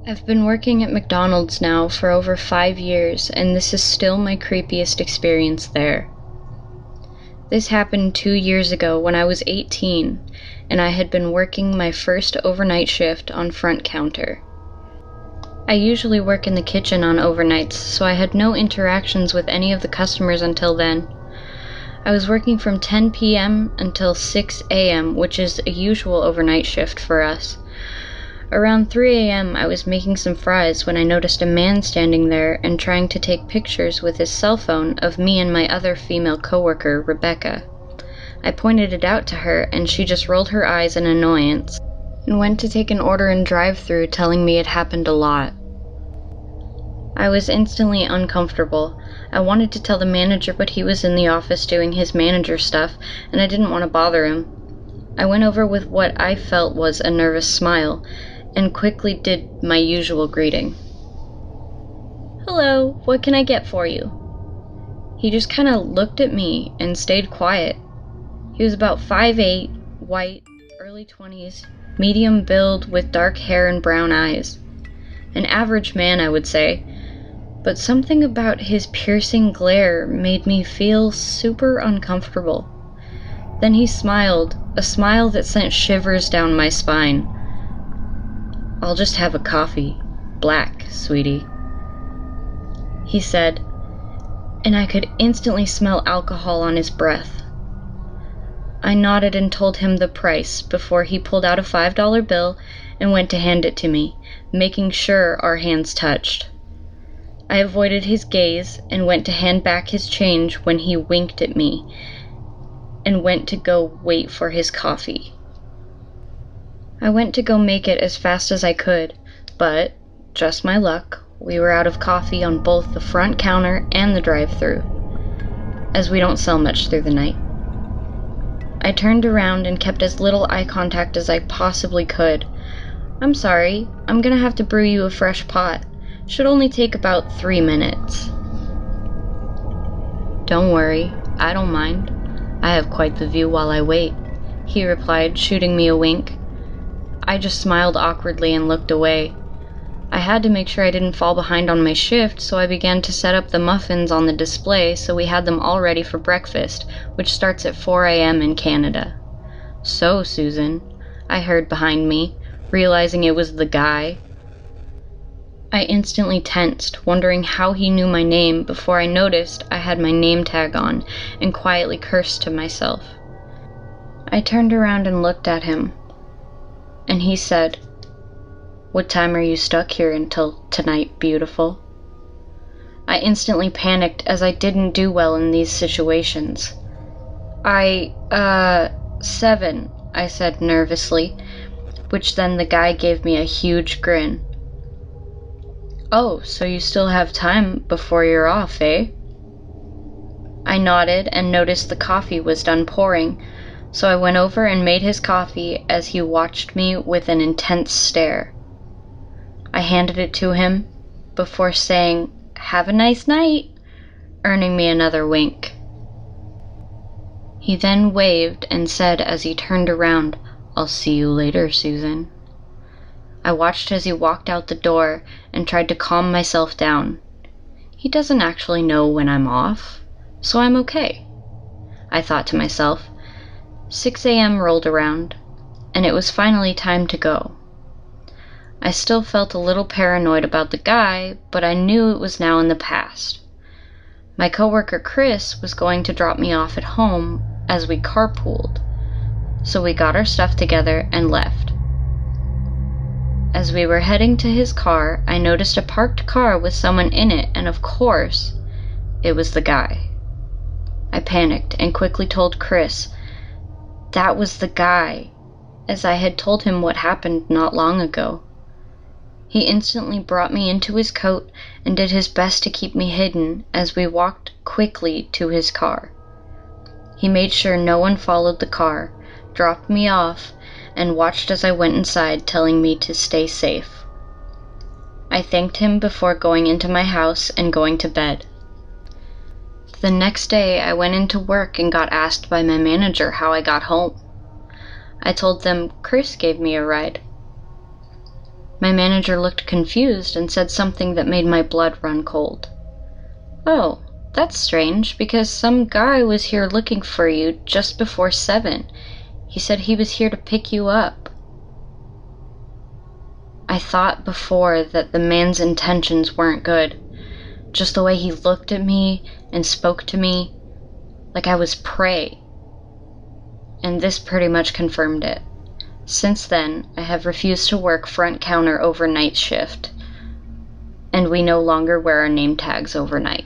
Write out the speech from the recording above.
I've been working at Mcdonald's now for over 5 years, and this is still my creepiest experience there. This happened 2 years ago when I was 18, and I had been working my first overnight shift on front counter. I usually work in the kitchen on overnights, so I had no interactions with any of the customers until then. I was working from 10 p.m. until 6 a.m., which is a usual overnight shift for us. Around 3 a.m. I was making some fries when I noticed a man standing there and trying to take pictures with his cell phone of me and my other female coworker, Rebecca. I pointed it out to her and she just rolled her eyes in annoyance and went to take an order in drive-thru, telling me it happened a lot. I was instantly uncomfortable. I wanted to tell the manager, but he was in the office doing his manager stuff and I didn't want to bother him. I went over with what I felt was a nervous smile and quickly did my usual greeting. "Hello, what can I get for you?" He just kind of looked at me and stayed quiet. He was about 5'8", white, early 20s, medium build with dark hair and brown eyes. An average man, I would say, but something about his piercing glare made me feel super uncomfortable. Then he smiled, a smile that sent shivers down my spine. "I'll just have a coffee. Black, sweetie," he said, and I could instantly smell alcohol on his breath. I nodded and told him the price before he pulled out a $5 bill and went to hand it to me, making sure our hands touched. I avoided his gaze and went to hand back his change when he winked at me and went to go wait for his coffee. I went to go make it as fast as I could, but, just my luck, we were out of coffee on both the front counter and the drive-thru, as we don't sell much through the night. I turned around and kept as little eye contact as I possibly could. "I'm sorry, I'm gonna have to brew you a fresh pot. Should only take about 3 minutes." "Don't worry, I don't mind. I have quite the view while I wait," he replied, shooting me a wink. I just smiled awkwardly and looked away. I had to make sure I didn't fall behind on my shift, so I began to set up the muffins on the display so we had them all ready for breakfast, which starts at 4 a.m. in Canada. "So, Susan," I heard behind me, realizing it was the guy. I instantly tensed, wondering how he knew my name before I noticed I had my name tag on and quietly cursed to myself. I turned around and looked at him, and he said, "What time are you stuck here until tonight, beautiful?" I instantly panicked as I didn't do well in these situations. 7, I said nervously, which then the guy gave me a huge grin. "Oh, so you still have time before you're off, eh?" I nodded and noticed the coffee was done pouring, so I went over and made his coffee as he watched me with an intense stare. I handed it to him before saying, "Have a nice night," earning me another wink. He then waved and said as he turned around, "I'll see you later, Susan." I watched as he walked out the door and tried to calm myself down. He doesn't actually know when I'm off, so I'm okay, I thought to myself. 6 a.m. rolled around, and it was finally time to go. I still felt a little paranoid about the guy, but I knew it was now in the past. My coworker Chris was going to drop me off at home as we carpooled, so we got our stuff together and left. As we were heading to his car, I noticed a parked car with someone in it, and of course, it was the guy. I panicked and quickly told Chris that was the guy, as I had told him what happened not long ago. He instantly brought me into his coat and did his best to keep me hidden as we walked quickly to his car. He made sure no one followed the car, dropped me off, and watched as I went inside, telling me to stay safe. I thanked him before going into my house and going to bed. The next day, I went into work and got asked by my manager how I got home. I told them Chris gave me a ride. My manager looked confused and said something that made my blood run cold. "Oh, that's strange, because some guy was here looking for you just before 7. He said he was here to pick you up." I thought before that the man's intentions weren't good. Just the way he looked at me and spoke to me, like I was prey. And this pretty much confirmed it. Since then, I have refused to work front counter overnight shift, and we no longer wear our name tags overnight.